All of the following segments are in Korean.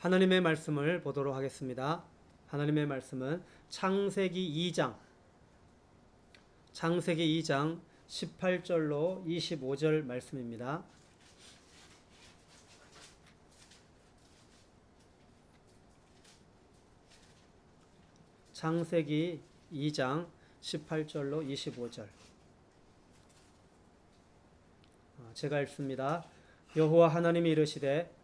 하나님의 말씀을 보도록 하겠습니다. 하나님의 말씀은 창세기 2장 18절로 25절 말씀입니다. 창세기 2장 18절로 25절. 제가 읽습니다. 여호와 하나님이 이르시되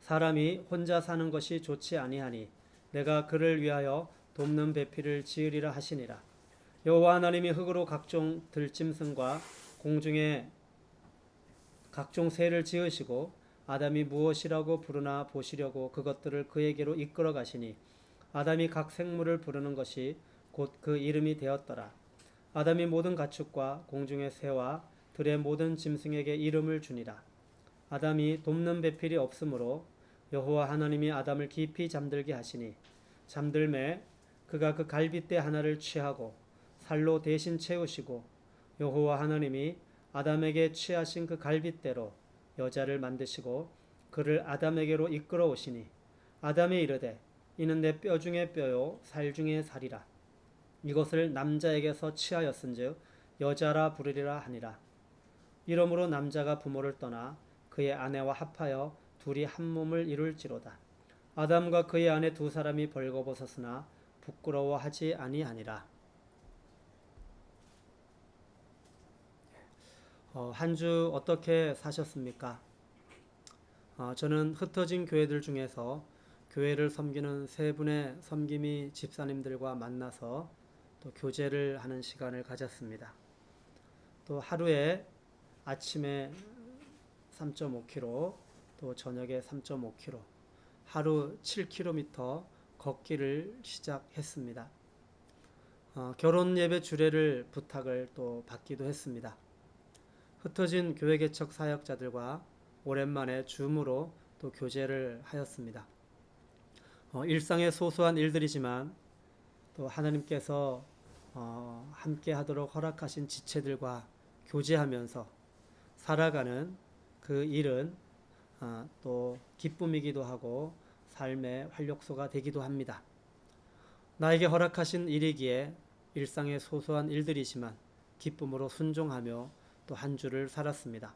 사람이 혼자 사는 것이 좋지 아니하니 내가 그를 위하여 돕는 배필을 지으리라 하시니라. 여호와 하나님이 흙으로 각종 들짐승과 공중에 각종 새를 지으시고 아담이 무엇이라고 부르나 보시려고 그것들을 그에게로 이끌어 가시니 아담이 각 생물을 부르는 것이 곧 그 이름이 되었더라. 아담이 모든 가축과 공중의 새와 들의 모든 짐승에게 이름을 주니라. 아담이 돕는 배필이 없으므로 여호와 하나님이 아담을 깊이 잠들게 하시니 잠들매 그가 그 갈빗대 하나를 취하고 살로 대신 채우시고 여호와 하나님이 아담에게 취하신 그 갈빗대로 여자를 만드시고 그를 아담에게로 이끌어 오시니 아담이 이르되 이는 내 뼈 중에 뼈요 살 중에 살이라. 이것을 남자에게서 취하였은즉 여자라 부르리라 하니라. 이러므로 남자가 부모를 떠나 그의 아내와 합하여 둘이 한 몸을 이룰지로다. 아담과 그의 아내 두 사람이 벌거벗었으나 부끄러워하지 아니하니라. 한 주 어떻게 사셨습니까? 저는 흩어진 교회들 중에서 교회를 섬기는 세 분의 섬김이 집사님들과 만나서 또 교제를 하는 시간을 가졌습니다. 또 하루에 아침에 3.5km, 또 저녁에 3.5km, 하루 7km 걷기를 시작했습니다. 결혼 예배 주례를 부탁을 또 받기도 했습니다. 흩어진 교회 개척 사역자들과 오랜만에 줌으로 또 교제를 하였습니다. 일상의 소소한 일들이지만 또 하나님께서 함께 하도록 허락하신 지체들과 교제하면서 살아가는 그 일은 또 기쁨이기도 하고 삶의 활력소가 되기도 합니다. 나에게 허락하신 일이기에 일상의 소소한 일들이지만 기쁨으로 순종하며 또 한 주를 살았습니다.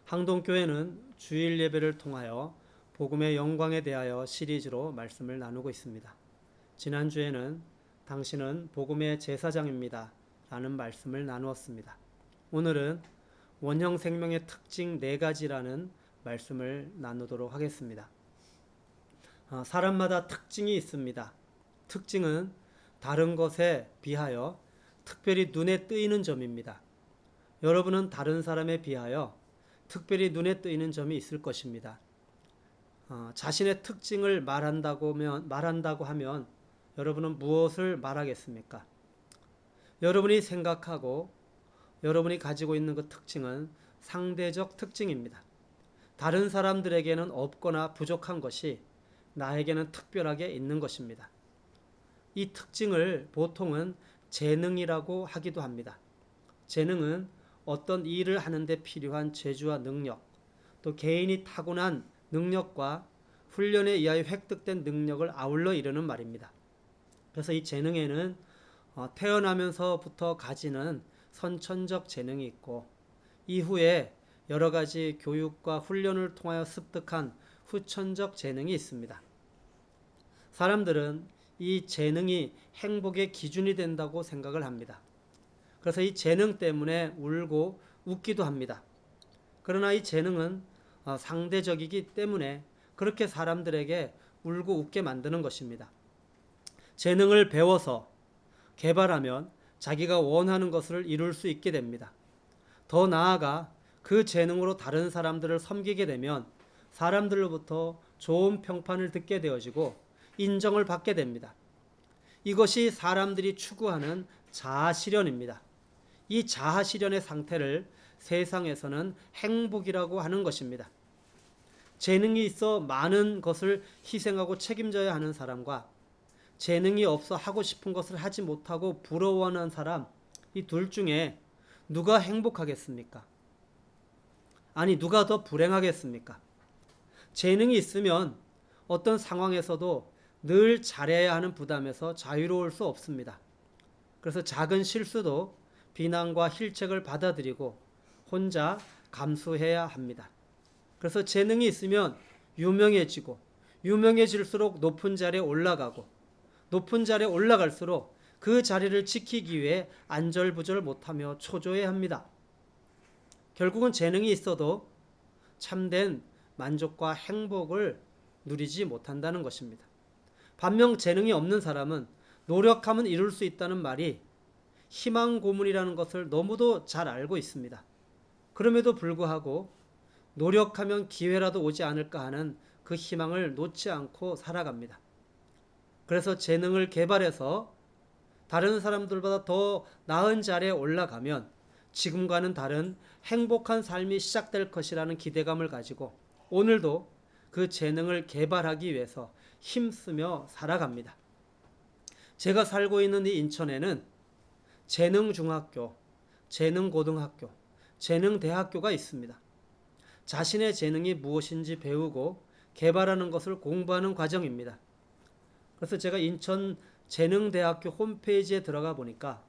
항동교회는 주일 예배를 통하여 복음의 영광에 대하여 시리즈로 말씀을 나누고 있습니다. 지난주에는 당신은 복음의 제사장입니다 라는 말씀을 나누었습니다. 오늘은 원형 생명의 특징 4가지라는 말씀을 나누도록 하겠습니다. 사람마다 특징이 있습니다. 특징은 다른 것에 비하여 특별히 눈에 띄는 점입니다. 여러분은 다른 사람에 비하여 특별히 눈에 띄는 점이 있을 것입니다. 자신의 특징을 말한다고 하면 여러분은 무엇을 말하겠습니까? 여러분이 생각하고 여러분이 가지고 있는 그 특징은 상대적 특징입니다. 다른 사람들에게는 없거나 부족한 것이 나에게는 특별하게 있는 것입니다. 이 특징을 보통은 재능이라고 하기도 합니다. 재능은 어떤 일을 하는데 필요한 재주와 능력, 또 개인이 타고난 능력과 훈련에 의하여 획득된 능력을 아울러 이르는 말입니다. 그래서 이 재능에는 태어나면서부터 가지는 선천적 재능이 있고 이후에 여러 가지 교육과 훈련을 통하여 습득한 후천적 재능이 있습니다. 사람들은 이 재능이 행복의 기준이 된다고 생각을 합니다. 그래서 이 재능 때문에 울고 웃기도 합니다. 그러나 이 재능은 상대적이기 때문에 그렇게 사람들에게 울고 웃게 만드는 것입니다. 재능을 배워서 개발하면 자기가 원하는 것을 이룰 수 있게 됩니다. 더 나아가 그 재능으로 다른 사람들을 섬기게 되면 사람들로부터 좋은 평판을 듣게 되어지고 인정을 받게 됩니다. 이것이 사람들이 추구하는 자아실현입니다. 이 자아실현의 상태를 세상에서는 행복이라고 하는 것입니다. 재능이 있어 많은 것을 희생하고 책임져야 하는 사람과 재능이 없어 하고 싶은 것을 하지 못하고 부러워하는 사람, 이 둘 중에 누가 행복하겠습니까? 아니, 누가 더 불행하겠습니까? 재능이 있으면 어떤 상황에서도 늘 잘해야 하는 부담에서 자유로울 수 없습니다. 그래서 작은 실수도 비난과 힐책을 받아들이고 혼자 감수해야 합니다. 그래서 재능이 있으면 유명해지고 유명해질수록 높은 자리에 올라가고 높은 자리에 올라갈수록 그 자리를 지키기 위해 안절부절 못하며 초조해야 합니다. 결국은 재능이 있어도 참된 만족과 행복을 누리지 못한다는 것입니다. 반면 재능이 없는 사람은 노력하면 이룰 수 있다는 말이 희망 고문이라는 것을 너무도 잘 알고 있습니다. 그럼에도 불구하고 노력하면 기회라도 오지 않을까 하는 그 희망을 놓지 않고 살아갑니다. 그래서 재능을 개발해서 다른 사람들보다 더 나은 자리에 올라가면 지금과는 다른 행복한 삶이 시작될 것이라는 기대감을 가지고 오늘도 그 재능을 개발하기 위해서 힘쓰며 살아갑니다. 제가 살고 있는 이 인천에는 재능중학교, 재능고등학교, 재능대학교가 있습니다. 자신의 재능이 무엇인지 배우고 개발하는 것을 공부하는 과정입니다. 그래서 제가 인천 재능대학교 홈페이지에 들어가 보니까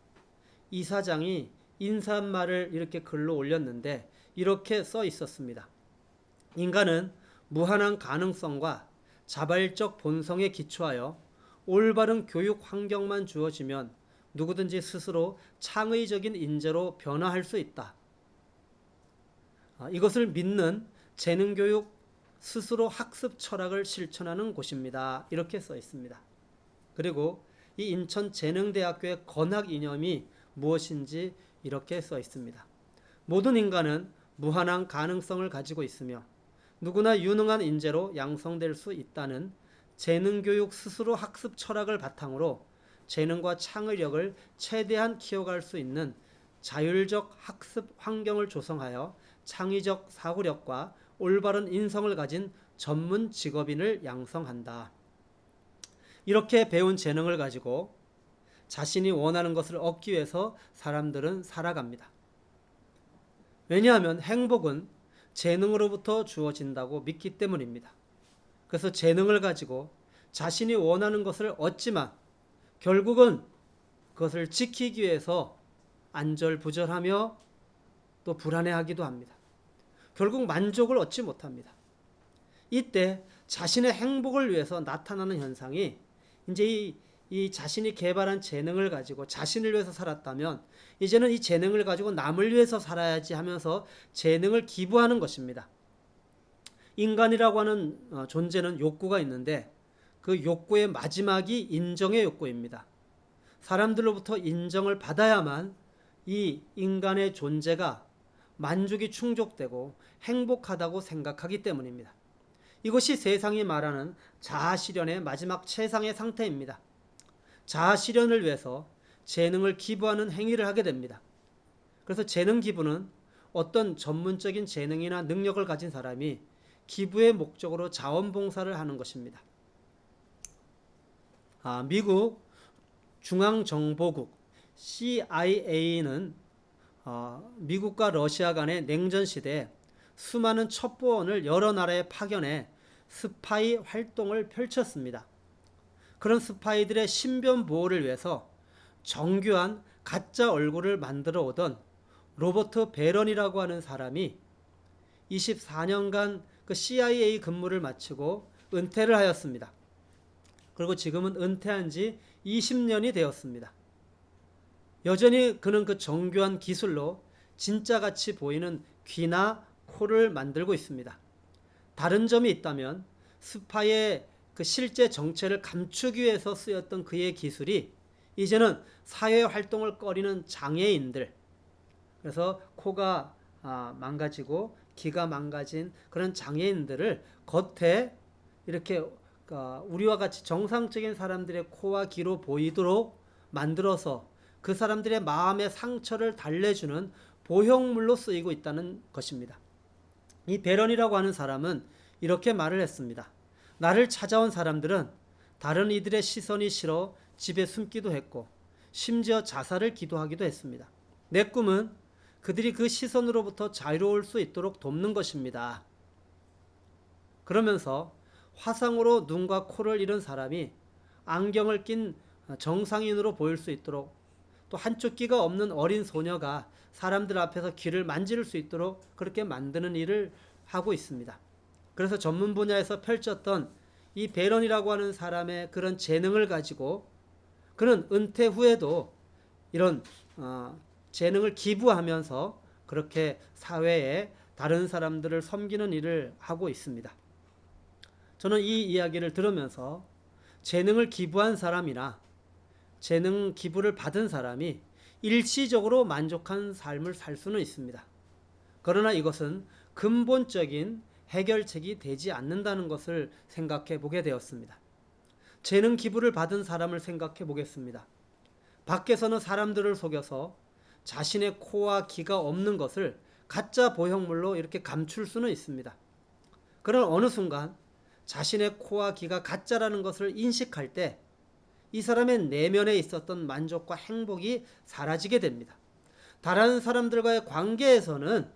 이사장이 인사말을 이렇게 글로 올렸는데 이렇게 써 있었습니다. 인간은 무한한 가능성과 자발적 본성에 기초하여 올바른 교육 환경만 주어지면 누구든지 스스로 창의적인 인재로 변화할 수 있다. 이것을 믿는 재능교육 스스로 학습 철학을 실천하는 곳입니다. 이렇게 써 있습니다. 그리고 이 인천 재능대학교의 건학 이념이 무엇인지 이렇게 써 있습니다. 모든 인간은 무한한 가능성을 가지고 있으며 누구나 유능한 인재로 양성될 수 있다는 재능교육 스스로 학습 철학을 바탕으로 재능과 창의력을 최대한 키워갈 수 있는 자율적 학습 환경을 조성하여 창의적 사고력과 올바른 인성을 가진 전문 직업인을 양성한다. 이렇게 배운 재능을 가지고 자신이 원하는 것을 얻기 위해서 사람들은 살아갑니다. 왜냐하면 행복은 재능으로부터 주어진다고 믿기 때문입니다. 그래서 재능을 가지고 자신이 원하는 것을 얻지만 결국은 그것을 지키기 위해서 안절부절하며 또 불안해하기도 합니다. 결국 만족을 얻지 못합니다. 이때 자신의 행복을 위해서 나타나는 현상이 이제 이 자신이 개발한 재능을 가지고 자신을 위해서 살았다면 이제는 이 재능을 가지고 남을 위해서 살아야지 하면서 재능을 기부하는 것입니다. 인간이라고 하는 존재는 욕구가 있는데 그 욕구의 마지막이 인정의 욕구입니다. 사람들로부터 인정을 받아야만 이 인간의 존재가 만족이 충족되고 행복하다고 생각하기 때문입니다. 이것이 세상이 말하는 자아실현의 마지막 최상의 상태입니다. 자아실현을 위해서 재능을 기부하는 행위를 하게 됩니다. 그래서 재능 기부는 어떤 전문적인 재능이나 능력을 가진 사람이 기부의 목적으로 자원봉사를 하는 것입니다. 미국 중앙정보국 CIA는 미국과 러시아 간의 냉전 시대에 수많은 첩보원을 여러 나라에 파견해 스파이 활동을 펼쳤습니다. 그런 스파이들의 신변 보호를 위해서 정교한 가짜 얼굴을 만들어 오던 로버트 베런이라고 하는 사람이 24년간 그 CIA 근무를 마치고 은퇴를 하였습니다. 그리고 지금은 은퇴한 지 20년이 되었습니다. 여전히 그는 그 정교한 기술로 진짜같이 보이는 귀나 코를 만들고 있습니다. 다른 점이 있다면 스파이의 그 실제 정체를 감추기 위해서 쓰였던 그의 기술이 이제는 사회 활동을 꺼리는 장애인들, 그래서 코가 망가지고 귀가 망가진 그런 장애인들을 겉에 이렇게 우리와 같이 정상적인 사람들의 코와 귀로 보이도록 만들어서 그 사람들의 마음의 상처를 달래주는 보형물로 쓰이고 있다는 것입니다. 이 베런이라고 하는 사람은 이렇게 말을 했습니다. 나를 찾아온 사람들은 다른 이들의 시선이 싫어 집에 숨기도 했고 심지어 자살을 기도하기도 했습니다. 내 꿈은 그들이 그 시선으로부터 자유로울 수 있도록 돕는 것입니다. 그러면서 화상으로 눈과 코를 잃은 사람이 안경을 낀 정상인으로 보일 수 있도록, 또 한쪽 귀가 없는 어린 소녀가 사람들 앞에서 귀를 만질 수 있도록 그렇게 만드는 일을 하고 있습니다. 그래서 전문 분야에서 펼쳤던 이 베런이라고 하는 사람의 그런 재능을 가지고 그는 은퇴 후에도 이런 재능을 기부하면서 그렇게 사회에 다른 사람들을 섬기는 일을 하고 있습니다. 저는 이 이야기를 들으면서 재능을 기부한 사람이나 재능 기부를 받은 사람이 일시적으로 만족한 삶을 살 수는 있습니다. 그러나 이것은 근본적인 해결책이 되지 않는다는 것을 생각해 보게 되었습니다. 재능 기부를 받은 사람을 생각해 보겠습니다. 밖에서는 사람들을 속여서 자신의 코와 귀가 없는 것을 가짜 보형물로 이렇게 감출 수는 있습니다. 그러나 어느 순간 자신의 코와 귀가 가짜라는 것을 인식할 때 이 사람의 내면에 있었던 만족과 행복이 사라지게 됩니다. 다른 사람들과의 관계에서는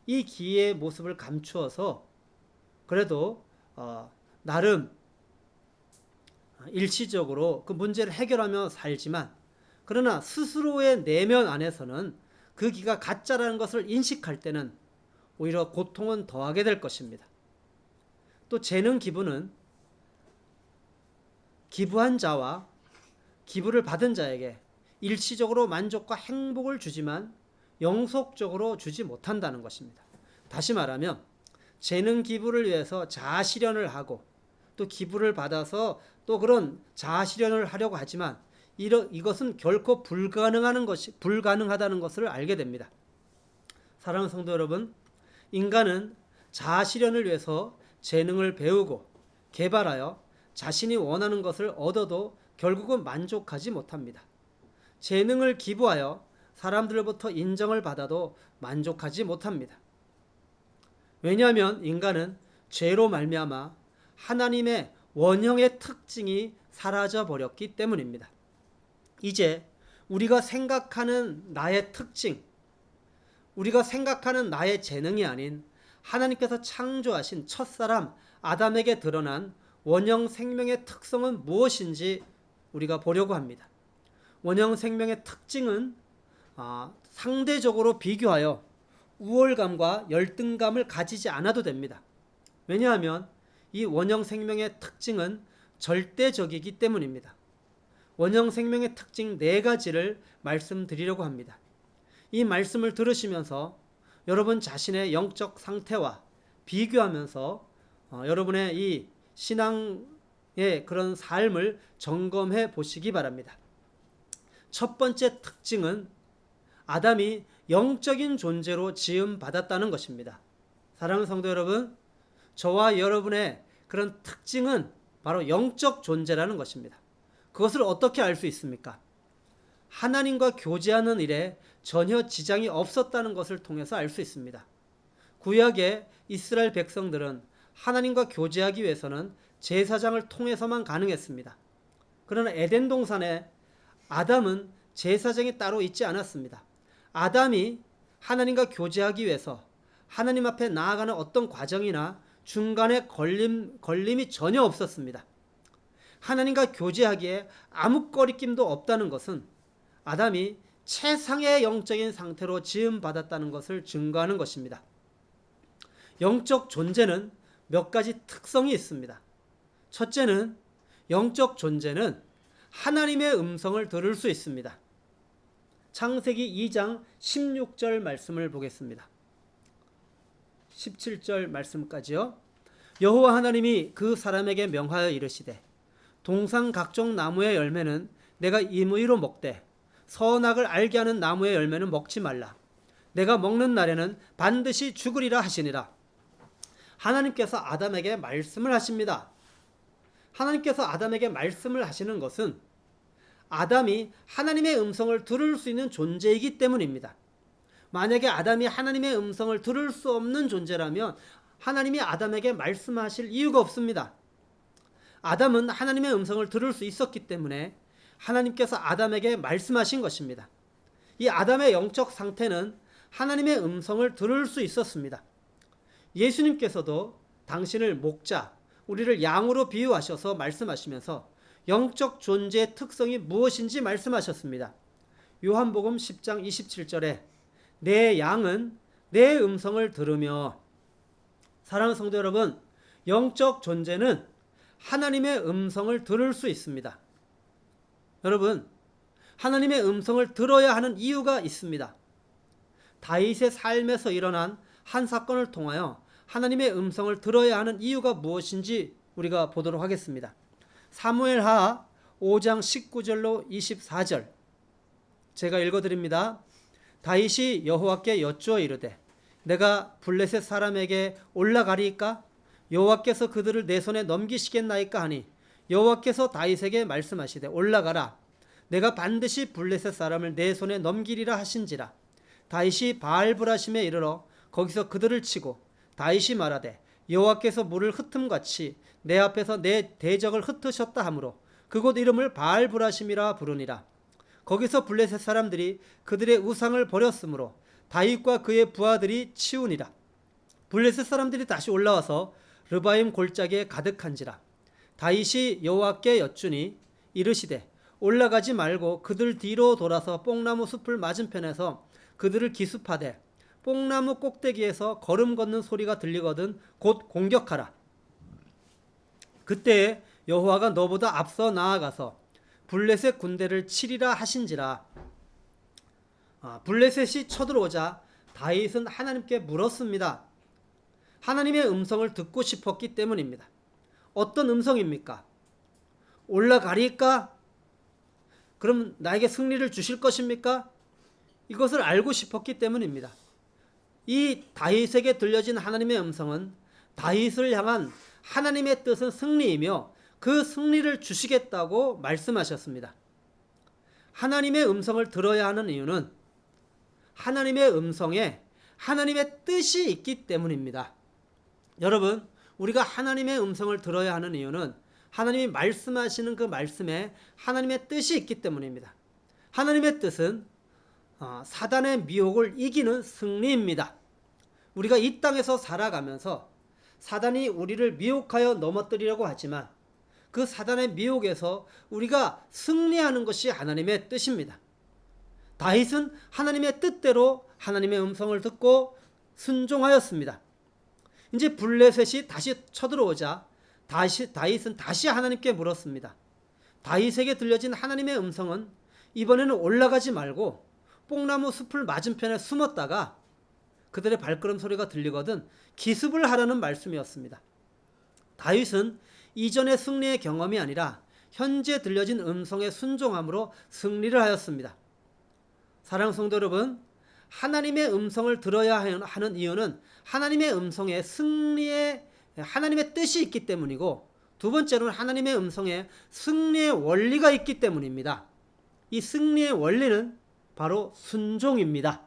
이 귀의 모습을 감추어서 그래도 나름 일시적으로 그 문제를 해결하며 살지만, 그러나 스스로의 내면 안에서는 그 귀가 가짜라는 것을 인식할 때는 오히려 고통은 더하게 될 것입니다. 또 재능 기부는 기부한 자와 기부를 받은 자에게 일시적으로 만족과 행복을 주지만 영속적으로 주지 못한다는 것입니다. 다시 말하면 재능 기부를 위해서 자아실현을 하고 또 기부를 받아서 또 그런 자아실현을 하려고 하지만 이것은 결코 불가능하다는 것을 알게 됩니다. 사랑하는 성도 여러분, 인간은 자아실현을 위해서 재능을 배우고 개발하여 자신이 원하는 것을 얻어도 결국은 만족하지 못합니다. 재능을 기부하여 사람들로부터 인정을 받아도 만족하지 못합니다. 왜냐하면 인간은 죄로 말미암아 하나님의 원형의 특징이 사라져 버렸기 때문입니다. 이제 우리가 생각하는 나의 특징, 우리가 생각하는 나의 재능이 아닌 하나님께서 창조하신 첫사람 아담에게 드러난 원형 생명의 특성은 무엇인지 우리가 보려고 합니다. 원형 생명의 특징은 상대적으로 비교하여 우월감과 열등감을 가지지 않아도 됩니다. 왜냐하면 이 원형 생명의 특징은 절대적이기 때문입니다. 원형 생명의 특징 4가지를 말씀드리려고 합니다. 이 말씀을 들으시면서 여러분 자신의 영적 상태와 비교하면서 여러분의 이 신앙의 그런 삶을 점검해 보시기 바랍니다. 첫 번째 특징은 아담이 영적인 존재로 지음 받았다는 것입니다. 사랑하는 성도 여러분, 저와 여러분의 그런 특징은 바로 영적 존재라는 것입니다. 그것을 어떻게 알 수 있습니까? 하나님과 교제하는 일에 전혀 지장이 없었다는 것을 통해서 알 수 있습니다. 구약의 이스라엘 백성들은 하나님과 교제하기 위해서는 제사장을 통해서만 가능했습니다. 그러나 에덴 동산에 아담은 제사장이 따로 있지 않았습니다. 아담이 하나님과 교제하기 위해서 하나님 앞에 나아가는 어떤 과정이나 중간에 걸림이 전혀 없었습니다. 하나님과 교제하기에 아무 거리낌도 없다는 것은 아담이 최상의 영적인 상태로 지음받았다는 것을 증거하는 것입니다. 영적 존재는 몇 가지 특성이 있습니다. 첫째는 영적 존재는 하나님의 음성을 들을 수 있습니다. 창세기 2장 16절 말씀을 보겠습니다. 17절 말씀까지요. 여호와 하나님이 그 사람에게 명하여 이르시되 동산 각종 나무의 열매는 내가 임의로 먹되 선악을 알게 하는 나무의 열매는 먹지 말라. 내가 먹는 날에는 반드시 죽으리라 하시니라. 하나님께서 아담에게 말씀을 하십니다. 하나님께서 아담에게 말씀을 하시는 것은 아담이 하나님의 음성을 들을 수 있는 존재이기 때문입니다. 만약에 아담이 하나님의 음성을 들을 수 없는 존재라면 하나님이 아담에게 말씀하실 이유가 없습니다. 아담은 하나님의 음성을 들을 수 있었기 때문에 하나님께서 아담에게 말씀하신 것입니다. 이 아담의 영적 상태는 하나님의 음성을 들을 수 있었습니다. 예수님께서도 당신을 목자, 우리를 양으로 비유하셔서 말씀하시면서 영적 존재의 특성이 무엇인지 말씀하셨습니다. 요한복음 10장 27절에 내 양은 내 음성을 들으며, 사랑하는 성도 여러분, 영적 존재는 하나님의 음성을 들을 수 있습니다. 여러분, 하나님의 음성을 들어야 하는 이유가 있습니다. 다윗의 삶에서 일어난 한 사건을 통하여 하나님의 음성을 들어야 하는 이유가 무엇인지 우리가 보도록 하겠습니다. 사무엘하 5장 19절로 24절 제가 읽어드립니다. 다윗이 여호와께 여쭈어 이르되 내가 블레셋 사람에게 올라가리이까? 여호와께서 그들을 내 손에 넘기시겠나이까 하니 여호와께서 다윗에게 말씀하시되 올라가라. 내가 반드시 블레셋 사람을 내 손에 넘기리라 하신지라. 다윗이 바알브라심에 이르러 거기서 그들을 치고 다윗이 말하되 여호와께서 물을 흩음같이 내 앞에서 내 대적을 흩으셨다 하므로 그곳 이름을 바알브라심이라 부르니라. 거기서 블레셋 사람들이 그들의 우상을 버렸으므로 다윗과 그의 부하들이 치우니라. 블레셋 사람들이 다시 올라와서 르바임 골짜기에 가득한지라. 다윗이 여호와께 여쭈니 이르시되 올라가지 말고 그들 뒤로 돌아서 뽕나무 숲을 맞은편에서 그들을 기습하되 뽕나무 꼭대기에서 걸음 걷는 소리가 들리거든 곧 공격하라. 그때 여호와가 너보다 앞서 나아가서 블레셋 군대를 치리라 하신지라. 블레셋이 쳐들어오자 다윗은 하나님께 물었습니다. 하나님의 음성을 듣고 싶었기 때문입니다. 어떤 음성입니까? 올라가리까? 그럼 나에게 승리를 주실 것입니까? 이것을 알고 싶었기 때문입니다. 이 다윗에게 들려진 하나님의 음성은 다윗을 향한 하나님의 뜻은 승리이며 그 승리를 주시겠다고 말씀하셨습니다. 하나님의 음성을 들어야 하는 이유는 하나님의 음성에 하나님의 뜻이 있기 때문입니다. 여러분, 우리가 하나님의 음성을 들어야 하는 이유는 하나님이 말씀하시는 그 말씀에 하나님의 뜻이 있기 때문입니다. 하나님의 뜻은 사단의 미혹을 이기는 승리입니다. 우리가 이 땅에서 살아가면서 사단이 우리를 미혹하여 넘어뜨리려고 하지만 그 사단의 미혹에서 우리가 승리하는 것이 하나님의 뜻입니다. 다윗은 하나님의 뜻대로 하나님의 음성을 듣고 순종하였습니다. 이제 블레셋이 다시 쳐들어오자 다윗은 다시 하나님께 물었습니다. 다윗에게 들려진 하나님의 음성은 이번에는 올라가지 말고 뽕나무 숲을 맞은편에 숨었다가 그들의 발걸음 소리가 들리거든 기습을 하라는 말씀이었습니다. 다윗은 이전의 승리의 경험이 아니라 현재 들려진 음성에 순종함으로 승리를 하였습니다. 사랑하는 성도 여러분, 하나님의 음성을 들어야 하는 이유는 하나님의 음성에 승리의 하나님의 뜻이 있기 때문이고, 두 번째로는 하나님의 음성에 승리의 원리가 있기 때문입니다. 이 승리의 원리는 바로 순종입니다.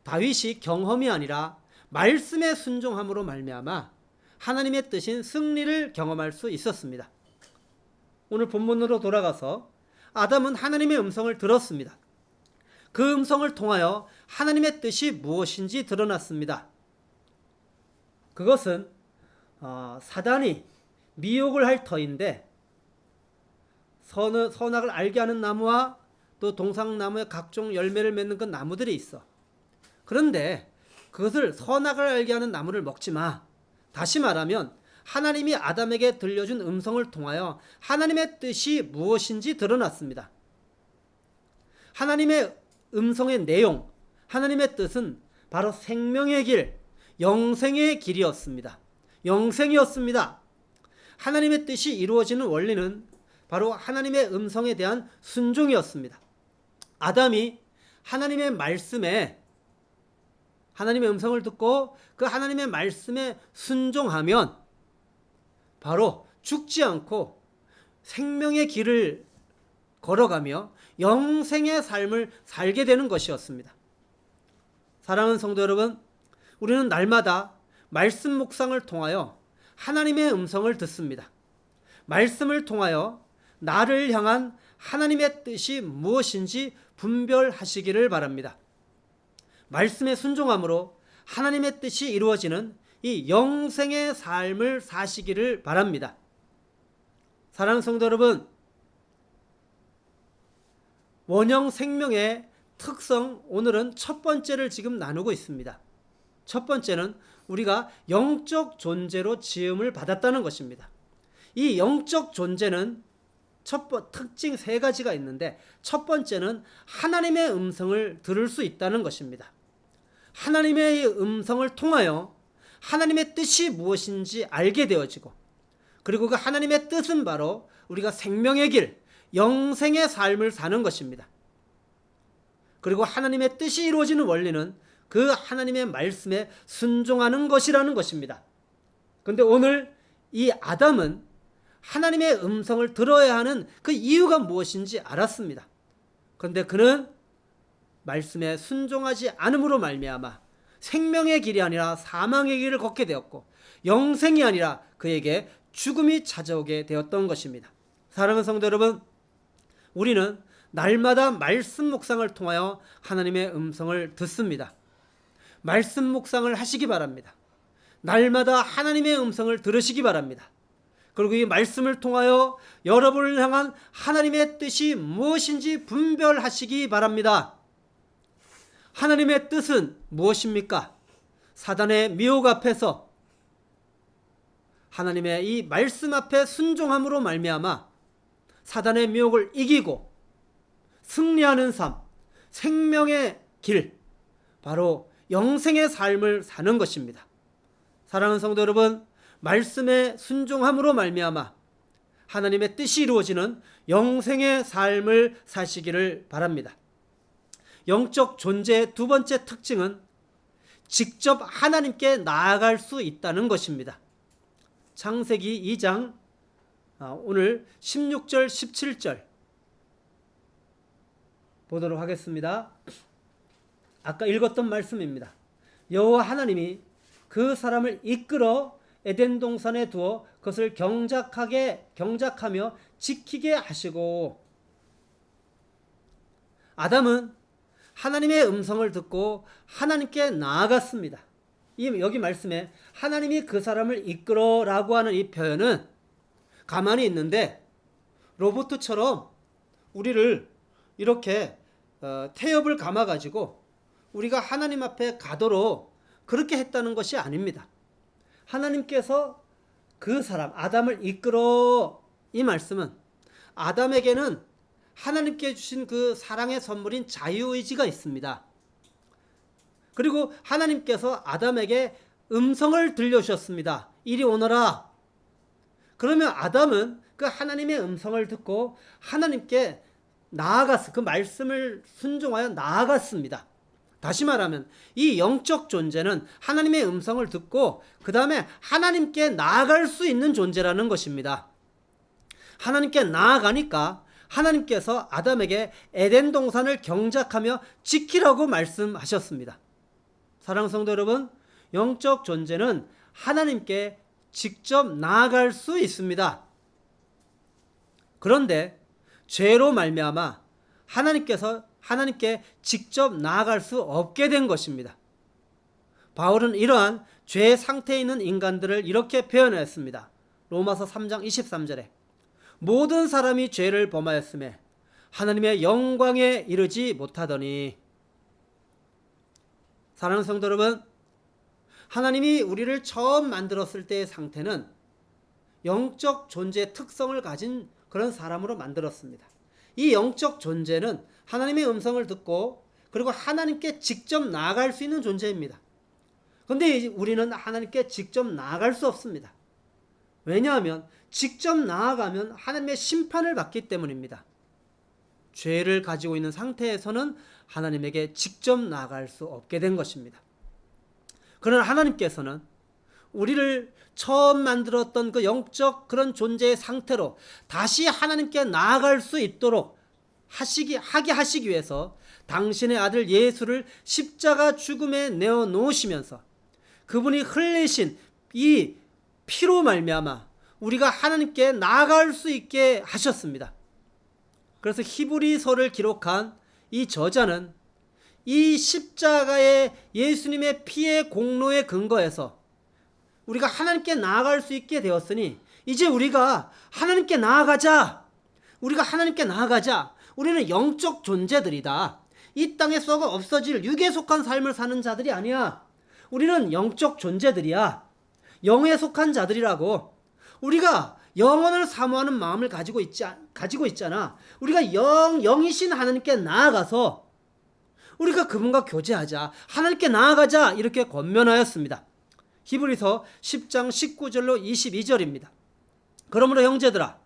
다윗이 경험이 아니라 말씀에 순종함으로 말미암아 하나님의 뜻인 승리를 경험할 수 있었습니다. 오늘 본문으로 돌아가서 아담은 하나님의 음성을 들었습니다. 그 음성을 통하여 하나님의 뜻이 무엇인지 드러났습니다. 그것은 사단이 미혹을 할 터인데 선악을 알게 하는 나무와 또 동상나무의 각종 열매를 맺는 그 나무들이 있어. 그런데 그것을 선악을 알게 하는 나무를 먹지 마. 다시 말하면 하나님이 아담에게 들려준 음성을 통하여 하나님의 뜻이 무엇인지 드러났습니다. 하나님의 음성의 내용, 하나님의 뜻은 바로 생명의 길, 영생의 길이었습니다. 영생이었습니다. 하나님의 뜻이 이루어지는 원리는 바로 하나님의 음성에 대한 순종이었습니다. 아담이 하나님의 말씀에 하나님의 음성을 듣고 그 하나님의 말씀에 순종하면 바로 죽지 않고 생명의 길을 걸어가며 영생의 삶을 살게 되는 것이었습니다. 사랑하는 성도 여러분, 우리는 날마다 말씀 묵상을 통하여 하나님의 음성을 듣습니다. 말씀을 통하여 나를 향한 하나님의 뜻이 무엇인지 분별하시기를 바랍니다. 말씀에 순종함으로 하나님의 뜻이 이루어지는 이 영생의 삶을 사시기를 바랍니다. 사랑하는 성도 여러분, 원형 생명의 특성, 오늘은 첫 번째를 지금 나누고 있습니다. 첫 번째는 우리가 영적 존재로 지음을 받았다는 것입니다. 이 영적 존재는 특징 세 가지가 있는데, 첫 번째는 하나님의 음성을 들을 수 있다는 것입니다. 하나님의 음성을 통하여 하나님의 뜻이 무엇인지 알게 되어지고, 그리고 그 하나님의 뜻은 바로 우리가 생명의 길, 영생의 삶을 사는 것입니다. 그리고 하나님의 뜻이 이루어지는 원리는 그 하나님의 말씀에 순종하는 것이라는 것입니다. 그런데 오늘 이 아담은 하나님의 음성을 들어야 하는 그 이유가 무엇인지 알았습니다. 그런데 그는 말씀에 순종하지 않음으로 말미암아 생명의 길이 아니라 사망의 길을 걷게 되었고, 영생이 아니라 그에게 죽음이 찾아오게 되었던 것입니다. 사랑하는 성도 여러분, 우리는 날마다 말씀 묵상을 통하여 하나님의 음성을 듣습니다. 말씀 묵상을 하시기 바랍니다. 날마다 하나님의 음성을 들으시기 바랍니다. 그리고 이 말씀을 통하여 여러분을 향한 하나님의 뜻이 무엇인지 분별하시기 바랍니다. 하나님의 뜻은 무엇입니까? 사단의 미혹 앞에서 하나님의 이 말씀 앞에 순종함으로 말미암아 사단의 미혹을 이기고 승리하는 삶, 생명의 길, 바로 영생의 삶을 사는 것입니다. 사랑하는 성도 여러분, 말씀에 순종함으로 말미암아 하나님의 뜻이 이루어지는 영생의 삶을 사시기를 바랍니다. 영적 존재의 두 번째 특징은 직접 하나님께 나아갈 수 있다는 것입니다. 창세기 2장 오늘 16절 17절 보도록 하겠습니다. 아까 읽었던 말씀입니다. 여호와 하나님이 그 사람을 이끌어 에덴 동산에 두어 그것을 경작하며 지키게 하시고, 아담은 하나님의 음성을 듣고 하나님께 나아갔습니다. 여기 말씀에 하나님이 그 사람을 이끌어라고 하는 이 표현은 가만히 있는데 로봇처럼 우리를 이렇게 태엽을 감아가지고 우리가 하나님 앞에 가도록 그렇게 했다는 것이 아닙니다. 하나님께서 그 사람 아담을 이끌어, 이 말씀은 아담에게는 하나님께 주신 그 사랑의 선물인 자유의지가 있습니다. 그리고 하나님께서 아담에게 음성을 들려주셨습니다. 이리 오너라. 그러면 아담은 그 하나님의 음성을 듣고 하나님께 그 말씀을 순종하여 나아갔습니다. 다시 말하면 이 영적 존재는 하나님의 음성을 듣고 그 다음에 하나님께 나아갈 수 있는 존재라는 것입니다. 하나님께 나아가니까 하나님께서 아담에게 에덴 동산을 경작하며 지키라고 말씀하셨습니다. 사랑하는 성도 여러분, 영적 존재는 하나님께 직접 나아갈 수 있습니다. 그런데 죄로 말미암아 하나님께 직접 나아갈 수 없게 된 것입니다. 바울은 이러한 죄 상태에 있는 인간들을 이렇게 표현했습니다. 로마서 3장 23절에 모든 사람이 죄를 범하였음에 하나님의 영광에 이르지 못하더니. 사랑하는 성도 여러분, 하나님이 우리를 처음 만들었을 때의 상태는 영적 존재의 특성을 가진 그런 사람으로 만들었습니다. 이 영적 존재는 하나님의 음성을 듣고 그리고 하나님께 직접 나아갈 수 있는 존재입니다. 그런데 우리는 하나님께 직접 나아갈 수 없습니다. 왜냐하면 직접 나아가면 하나님의 심판을 받기 때문입니다. 죄를 가지고 있는 상태에서는 하나님에게 직접 나아갈 수 없게 된 것입니다. 그러나 하나님께서는 우리를 처음 만들었던 그 영적 그런 존재의 상태로 다시 하나님께 나아갈 수 있도록 하게 하시기 위해서 당신의 아들 예수를 십자가 죽음에 내어 놓으시면서 그분이 흘리신 이 피로 말미암아 우리가 하나님께 나아갈 수 있게 하셨습니다. 그래서 히브리서를 기록한 이 저자는 이 십자가의 예수님의 피의 공로에 근거해서 우리가 하나님께 나아갈 수 있게 되었으니 이제 우리가 하나님께 나아가자. 우리가 하나님께 나아가자. 우리는 영적 존재들이다. 이 땅에 썩어 없어질 육에 속한 삶을 사는 자들이 아니야. 우리는 영적 존재들이야. 영에 속한 자들이라고. 우리가 영원을 사모하는 마음을 가지고 있잖아. 우리가 영이신 하나님께 나아가서 우리가 그분과 교제하자. 하나님께 나아가자. 이렇게 권면하였습니다. 히브리서 10장 19절로 22절입니다. 그러므로 형제들아,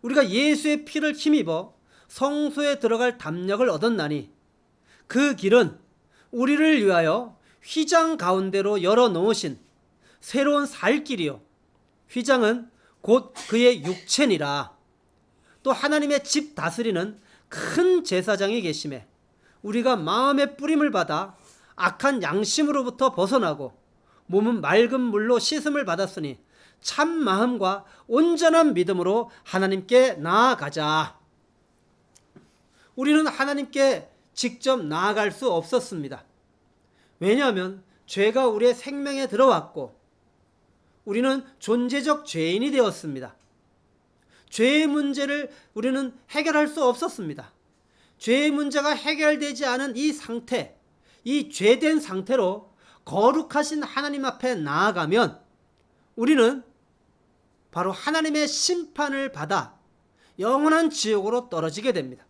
우리가 예수의 피를 힘입어 성소에 들어갈 담력을 얻었나니 그 길은 우리를 위하여 휘장 가운데로 열어놓으신 새로운 살 길이요, 휘장은 곧 그의 육체니라. 또 하나님의 집 다스리는 큰 제사장이 계심에 우리가 마음의 뿌림을 받아 악한 양심으로부터 벗어나고 몸은 맑은 물로 씻음을 받았으니 참 마음과 온전한 믿음으로 하나님께 나아가자. 우리는 하나님께 직접 나아갈 수 없었습니다. 왜냐하면 죄가 우리의 생명에 들어왔고 우리는 존재적 죄인이 되었습니다. 죄의 문제를 우리는 해결할 수 없었습니다. 죄의 문제가 해결되지 않은 이 상태, 이 죄된 상태로 거룩하신 하나님 앞에 나아가면 우리는 바로 하나님의 심판을 받아 영원한 지옥으로 떨어지게 됩니다.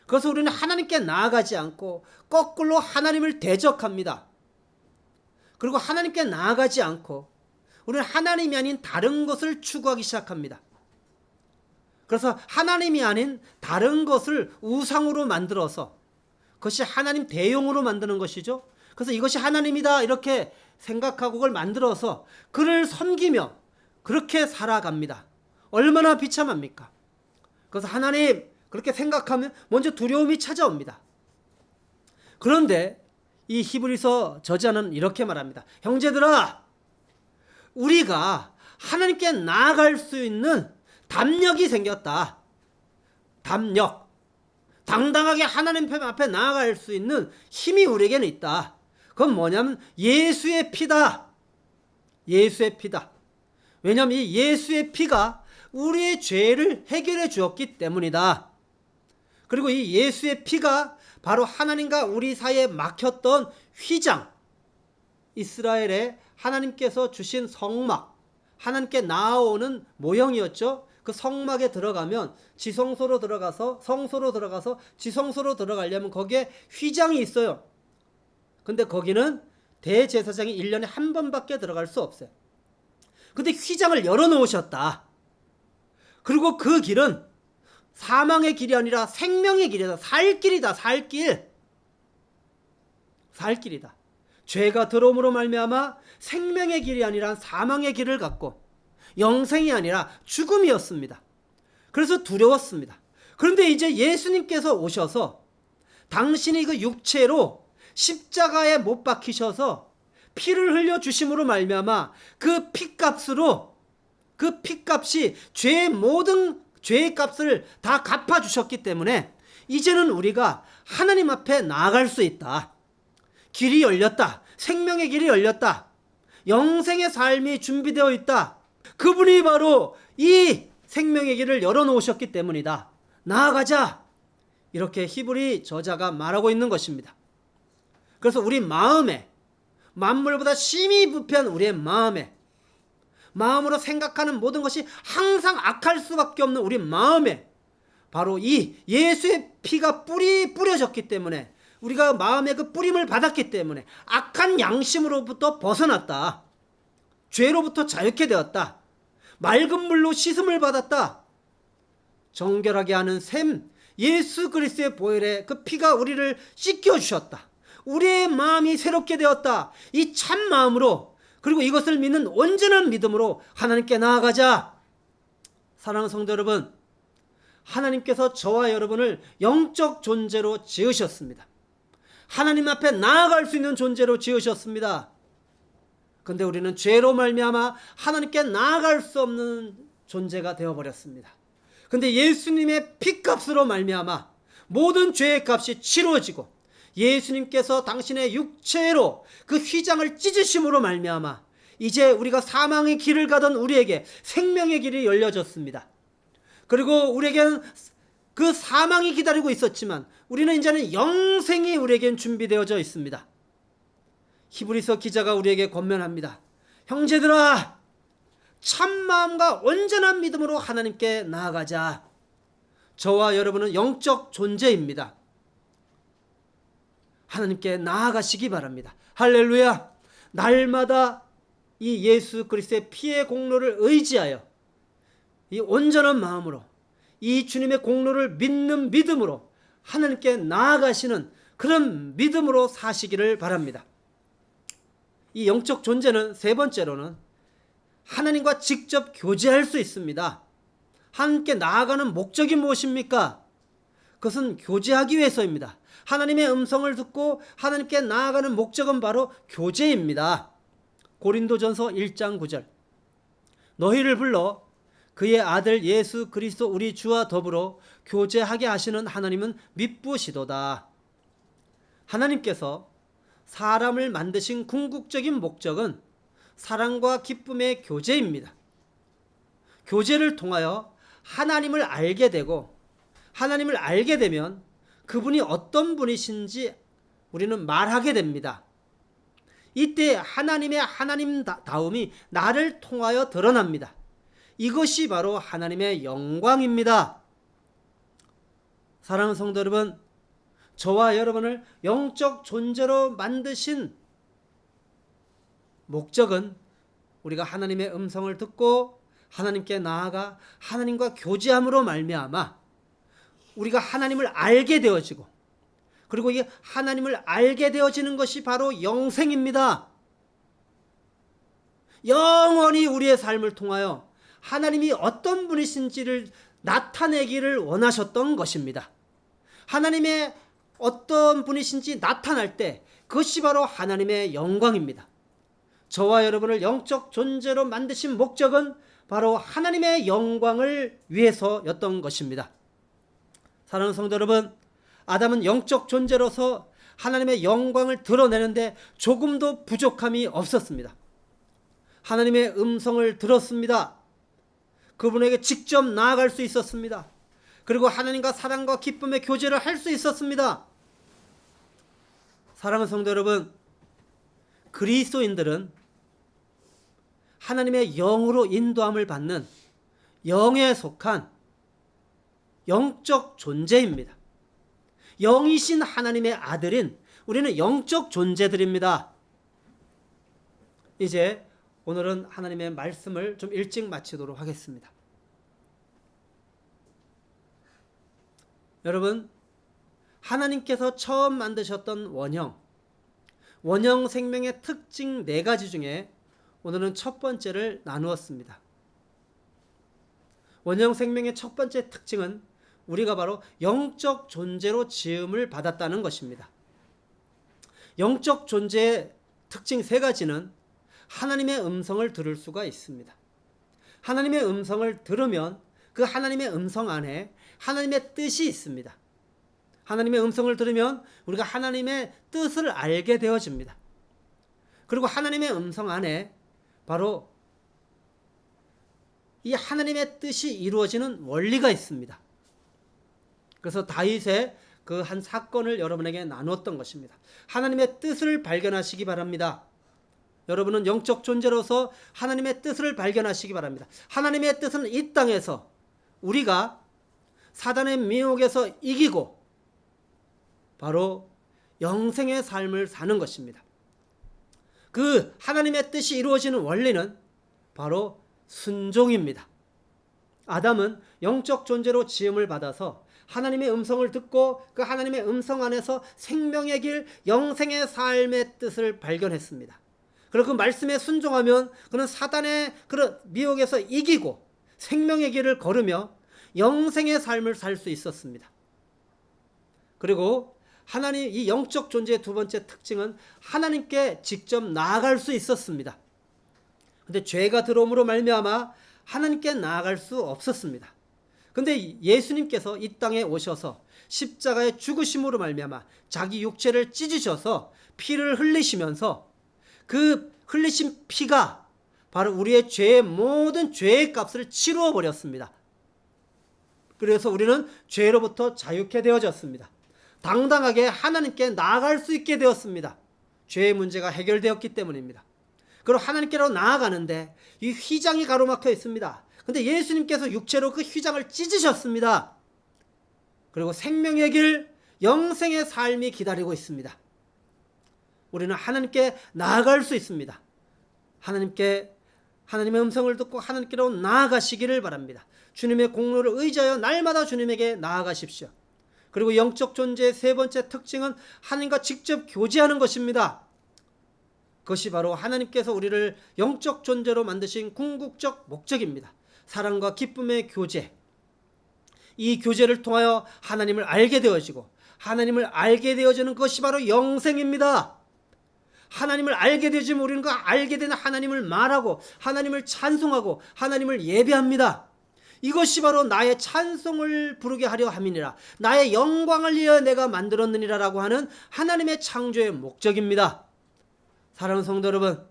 그래서 우리는 하나님께 나아가지 않고 거꾸로 하나님을 대적합니다. 그리고 하나님께 나아가지 않고 우리는 하나님이 아닌 다른 것을 추구하기 시작합니다. 그래서 하나님이 아닌 다른 것을 우상으로 만들어서 그것이 하나님 대용으로 만드는 것이죠. 그래서 이것이 하나님이다 이렇게 생각하고 그걸 만들어서 그를 섬기며 그렇게 살아갑니다. 얼마나 비참합니까? 그래서 하나님 그렇게 생각하면 먼저 두려움이 찾아옵니다. 그런데 이 히브리서 저자는 이렇게 말합니다. 형제들아, 우리가 하나님께 나아갈 수 있는 담력이 생겼다. 담력. 당당하게 하나님 앞에 나아갈 수 있는 힘이 우리에게는 있다. 그건 뭐냐면 예수의 피다. 예수의 피다. 왜냐하면 이 예수의 피가 우리의 죄를 해결해 주었기 때문이다. 그리고 이 예수의 피가 바로 하나님과 우리 사이에 막혔던 휘장, 이스라엘에 하나님께서 주신 성막, 하나님께 나아오는 모형이었죠. 그 성막에 들어가면 지성소로 들어가서 성소로 들어가서 지성소로 들어가려면 거기에 휘장이 있어요. 근데 거기는 대제사장이 1년에 한 번밖에 들어갈 수 없어요. 근데 휘장을 열어놓으셨다. 그리고 그 길은 사망의 길이 아니라 생명의 길이다. 살 길이다. 살 길. 살 길이다. 죄가 들어옴으로 말미암아 생명의 길이 아니라 사망의 길을 갖고 영생이 아니라 죽음이었습니다. 그래서 두려웠습니다. 그런데 이제 예수님께서 오셔서 당신이 그 육체로 십자가에 못 박히셔서 피를 흘려 주심으로 말미암아 그 피값으로 그 피값이 죄의 모든 죄의 값을 다 갚아 주셨기 때문에 이제는 우리가 하나님 앞에 나아갈 수 있다. 길이 열렸다. 생명의 길이 열렸다. 영생의 삶이 준비되어 있다. 그분이 바로 이 생명의 길을 열어놓으셨기 때문이다. 나아가자. 이렇게 히브리 저자가 말하고 있는 것입니다. 그래서 우리 마음에, 만물보다 심히 부패한 우리의 마음으로 생각하는 모든 것이 항상 악할 수밖에 없는 우리 마음에 바로 이 예수의 피가 뿌려졌기 때문에, 우리가 마음의 그 뿌림을 받았기 때문에 악한 양심으로부터 벗어났다. 죄로부터 자유케 되었다. 맑은 물로 씻음을 받았다. 정결하게 하는 샘 예수 그리스도의 보혈에 그 피가 우리를 씻겨주셨다. 우리의 마음이 새롭게 되었다. 이 참 마음으로, 그리고 이것을 믿는 온전한 믿음으로 하나님께 나아가자. 사랑하는 성도 여러분, 하나님께서 저와 여러분을 영적 존재로 지으셨습니다. 하나님 앞에 나아갈 수 있는 존재로 지으셨습니다. 그런데 우리는 죄로 말미암아 하나님께 나아갈 수 없는 존재가 되어버렸습니다. 그런데 예수님의 피값으로 말미암아 모든 죄의 값이 치루어지고 예수님께서 당신의 육체로 그 휘장을 찢으심으로 말미암아 이제 우리가 사망의 길을 가던 우리에게 생명의 길이 열려졌습니다. 그리고 우리에게는 그 사망이 기다리고 있었지만 우리는 이제는 영생이 우리에겐 준비되어져 있습니다. 히브리서 기자가 우리에게 권면합니다. 형제들아, 참마음과 온전한 믿음으로 하나님께 나아가자. 저와 여러분은 영적 존재입니다. 하나님께 나아가시기 바랍니다. 할렐루야. 날마다 이 예수 그리스도의 피의 공로를 의지하여 이 온전한 마음으로 이 주님의 공로를 믿는 믿음으로 하나님께 나아가시는 그런 믿음으로 사시기를 바랍니다. 이 영적 존재는 세 번째로는 하나님과 직접 교제할 수 있습니다. 하나님께 나아가는 목적이 무엇입니까? 그것은 교제하기 위해서입니다. 하나님의 음성을 듣고 하나님께 나아가는 목적은 바로 교제입니다. 고린도전서 1장 9절. 너희를 불러 그의 아들 예수 그리스도 우리 주와 더불어 교제하게 하시는 하나님은 미쁘시도다. 하나님께서 사람을 만드신 궁극적인 목적은 사랑과 기쁨의 교제입니다. 교제를 통하여 하나님을 알게 되고 하나님을 알게 되면 그분이 어떤 분이신지 우리는 말하게 됩니다. 이때 하나님의 하나님다움이 나를 통하여 드러납니다. 이것이 바로 하나님의 영광입니다. 사랑하는 성도 여러분, 저와 여러분을 영적 존재로 만드신 목적은 우리가 하나님의 음성을 듣고 하나님께 나아가 하나님과 교제함으로 말미암아 우리가 하나님을 알게 되어지고, 그리고 이 하나님을 알게 되어지는 것이 바로 영생입니다. 영원히 우리의 삶을 통하여 하나님이 어떤 분이신지를 나타내기를 원하셨던 것입니다. 하나님의 어떤 분이신지 나타날 때 그것이 바로 하나님의 영광입니다. 저와 여러분을 영적 존재로 만드신 목적은 바로 하나님의 영광을 위해서였던 것입니다. 사랑하는 성도 여러분, 아담은 영적 존재로서 하나님의 영광을 드러내는데 조금도 부족함이 없었습니다. 하나님의 음성을 들었습니다. 그분에게 직접 나아갈 수 있었습니다. 그리고 하나님과 사랑과 기쁨의 교제를 할 수 있었습니다. 사랑하는 성도 여러분, 그리스도인들은 하나님의 영으로 인도함을 받는 영에 속한 영적 존재입니다. 영이신 하나님의 아들인 우리는 영적 존재들입니다. 이제 오늘은 하나님의 말씀을 좀 일찍 마치도록 하겠습니다. 여러분, 하나님께서 처음 만드셨던 원형 생명의 특징 4가지 중에 오늘은 첫 번째를 나누었습니다. 원형 생명의 첫 번째 특징은 우리가 바로 영적 존재로 지음을 받았다는 것입니다. 영적 존재의 특징 3가지는 하나님의 음성을 들을 수가 있습니다. 하나님의 음성을 들으면 그 하나님의 음성 안에 하나님의 뜻이 있습니다. 하나님의 음성을 들으면 우리가 하나님의 뜻을 알게 되어집니다. 그리고 하나님의 음성 안에 바로 이 하나님의 뜻이 이루어지는 원리가 있습니다. 그래서 다윗의 그 한 사건을 여러분에게 나누었던 것입니다. 하나님의 뜻을 발견하시기 바랍니다. 여러분은 영적 존재로서 하나님의 뜻을 발견하시기 바랍니다. 하나님의 뜻은 이 땅에서 우리가 사단의 미혹에서 이기고 바로 영생의 삶을 사는 것입니다. 그 하나님의 뜻이 이루어지는 원리는 바로 순종입니다. 아담은 영적 존재로 지음을 받아서 하나님의 음성을 듣고 그 하나님의 음성 안에서 생명의 길, 영생의 삶의 뜻을 발견했습니다. 그리고 그 말씀에 순종하면 그는 사단의 그런 미혹에서 이기고 생명의 길을 걸으며 영생의 삶을 살 수 있었습니다. 그리고 하나님, 이 영적 존재의 두 번째 특징은 하나님께 직접 나아갈 수 있었습니다. 근데 죄가 들어옴으로 말미암아 하나님께 나아갈 수 없었습니다. 근데 예수님께서 이 땅에 오셔서 십자가의 죽으심으로 말미암아 자기 육체를 찢으셔서 피를 흘리시면서 그 흘리신 피가 바로 우리의 죄의 모든 죄의 값을 치루어 버렸습니다. 그래서 우리는 죄로부터 자유케 되어졌습니다. 당당하게 하나님께 나아갈 수 있게 되었습니다. 죄의 문제가 해결되었기 때문입니다. 그리고 하나님께로 나아가는데 이 휘장이 가로막혀 있습니다. 근데 예수님께서 육체로 그 휘장을 찢으셨습니다. 그리고 생명의 길, 영생의 삶이 기다리고 있습니다. 우리는 하나님께 나아갈 수 있습니다. 하나님의 음성을 듣고 하나님께로 나아가시기를 바랍니다. 주님의 공로를 의지하여 날마다 주님에게 나아가십시오. 그리고 영적 존재의 세 번째 특징은 하나님과 직접 교제하는 것입니다. 그것이 바로 하나님께서 우리를 영적 존재로 만드신 궁극적 목적입니다. 사랑과 기쁨의 교제. 이 교제를 통하여 하나님을 알게 되어지고 하나님을 알게 되어지는 것이 바로 영생입니다. 하나님을 알게 되지만 우리는 그 알게 된 하나님을 말하고 하나님을 찬송하고 하나님을 예배합니다. 이것이 바로 나의 찬송을 부르게 하려 함이니라. 나의 영광을 위하여 내가 만들었느니라 라고 하는 하나님의 창조의 목적입니다. 사랑하는 성도 여러분,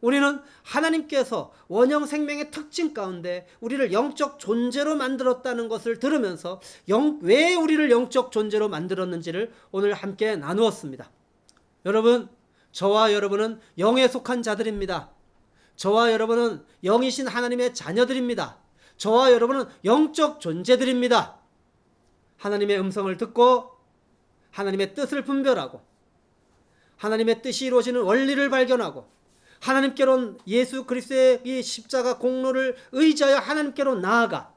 우리는 하나님께서 원형 생명의 특징 가운데 우리를 영적 존재로 만들었다는 것을 들으면서 왜 우리를 영적 존재로 만들었는지를 오늘 함께 나누었습니다. 여러분, 저와 여러분은 영에 속한 자들입니다. 저와 여러분은 영이신 하나님의 자녀들입니다. 저와 여러분은 영적 존재들입니다. 하나님의 음성을 듣고 하나님의 뜻을 분별하고 하나님의 뜻이 이루어지는 원리를 발견하고 하나님께로 예수 그리스도의 이 십자가 공로를 의지하여 하나님께로 나아가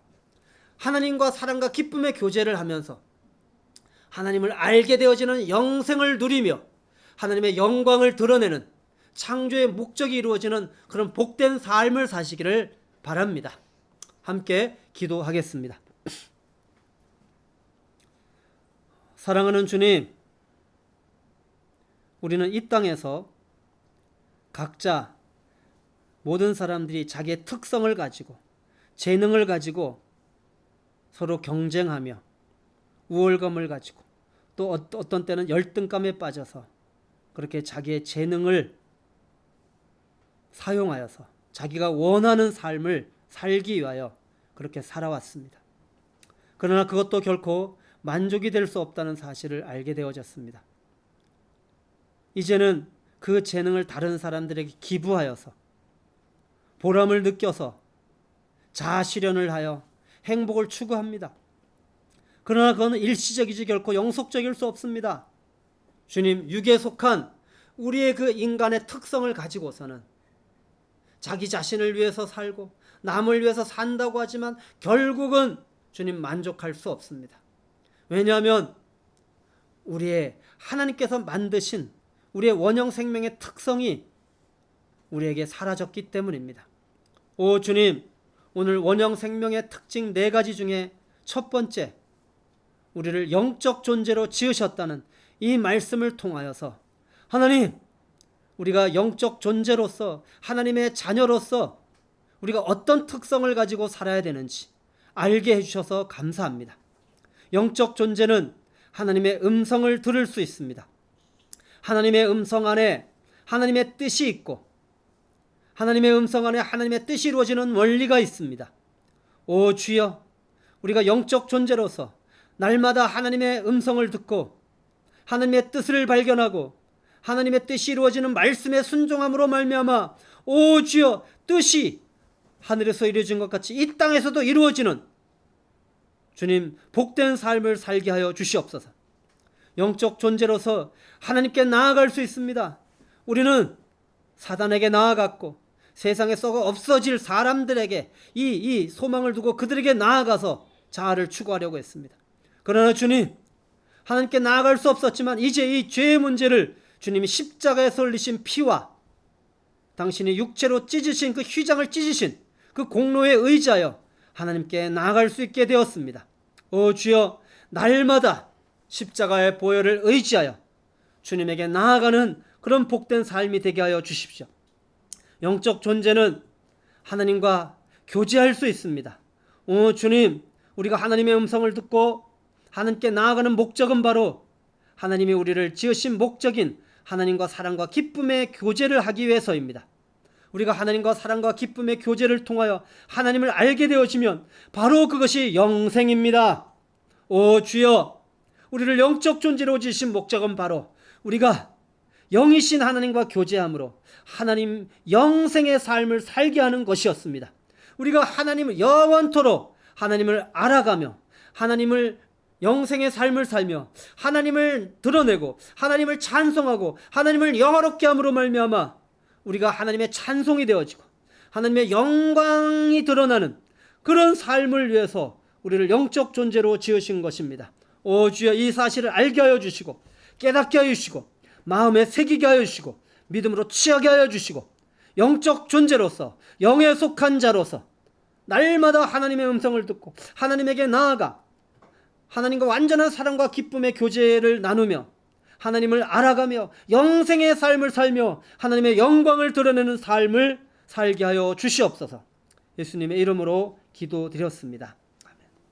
하나님과 사랑과 기쁨의 교제를 하면서 하나님을 알게 되어지는 영생을 누리며 하나님의 영광을 드러내는 창조의 목적이 이루어지는 그런 복된 삶을 사시기를 바랍니다. 함께 기도하겠습니다. 사랑하는 주님, 우리는 이 땅에서 각자 모든 사람들이 자기의 특성을 가지고 재능을 가지고 서로 경쟁하며 우월감을 가지고 또 어떤 때는 열등감에 빠져서 그렇게 자기의 재능을 사용하여서 자기가 원하는 삶을 살기 위하여 그렇게 살아왔습니다. 그러나 그것도 결코 만족이 될 수 없다는 사실을 알게 되어졌습니다. 이제는 그 재능을 다른 사람들에게 기부하여서 보람을 느껴서 자아실현을 하여 행복을 추구합니다. 그러나 그건 일시적이지 결코 영속적일 수 없습니다. 주님, 육에 속한 우리의 그 인간의 특성을 가지고서는 자기 자신을 위해서 살고 남을 위해서 산다고 하지만 결국은 주님 만족할 수 없습니다. 왜냐하면 우리의 하나님께서 만드신 우리의 원형 생명의 특성이 우리에게 사라졌기 때문입니다. 오 주님, 오늘 원형 생명의 특징 4가지 중에 첫 번째, 우리를 영적 존재로 지으셨다는 이 말씀을 통하여서 하나님, 우리가 영적 존재로서 하나님의 자녀로서 우리가 어떤 특성을 가지고 살아야 되는지 알게 해주셔서 감사합니다. 영적 존재는 하나님의 음성을 들을 수 있습니다. 하나님의 음성 안에 하나님의 뜻이 있고 하나님의 음성 안에 하나님의 뜻이 이루어지는 원리가 있습니다. 오 주여, 우리가 영적 존재로서 날마다 하나님의 음성을 듣고 하나님의 뜻을 발견하고 하나님의 뜻이 이루어지는 말씀에 순종함으로 말미암아 오 주여, 뜻이 하늘에서 이루어진 것 같이 이 땅에서도 이루어지는 주님 복된 삶을 살게 하여 주시옵소서. 영적 존재로서 하나님께 나아갈 수 있습니다. 우리는 사단에게 나아갔고 세상에 썩어 없어질 사람들에게 이 소망을 두고 그들에게 나아가서 자아를 추구하려고 했습니다. 그러나 주님, 하나님께 나아갈 수 없었지만 이제 이 죄의 문제를 주님이 십자가에서 흘리신 피와 당신이 육체로 찢으신 그 휘장을 찢으신 그 공로에 의지하여 하나님께 나아갈 수 있게 되었습니다. 오 주여, 날마다 십자가의 보혈을 의지하여 주님에게 나아가는 그런 복된 삶이 되게 하여 주십시오. 영적 존재는 하나님과 교제할 수 있습니다. 오 주님, 우리가 하나님의 음성을 듣고 하나님께 나아가는 목적은 바로 하나님이 우리를 지으신 목적인 하나님과 사랑과 기쁨의 교제를 하기 위해서입니다. 우리가 하나님과 사랑과 기쁨의 교제를 통하여 하나님을 알게 되어지면 바로 그것이 영생입니다. 오 주여, 우리를 영적 존재로 지으신 목적은 바로 우리가 영이신 하나님과 교제함으로 하나님 영생의 삶을 살게 하는 것이었습니다. 우리가 하나님을 영원토록 하나님을 알아가며 하나님을 영생의 삶을 살며 하나님을 드러내고 하나님을 찬송하고 하나님을 영화롭게 함으로 말미암아 우리가 하나님의 찬송이 되어지고 하나님의 영광이 드러나는 그런 삶을 위해서 우리를 영적 존재로 지으신 것입니다. 오 주여, 이 사실을 알게 하여 주시고 깨닫게 하여 주시고 마음에 새기게 하여 주시고 믿음으로 취하게 하여 주시고 영적 존재로서 영에 속한 자로서 날마다 하나님의 음성을 듣고 하나님에게 나아가 하나님과 완전한 사랑과 기쁨의 교제를 나누며 하나님을 알아가며 영생의 삶을 살며 하나님의 영광을 드러내는 삶을 살게 하여 주시옵소서. 예수님의 이름으로 기도드렸습니다.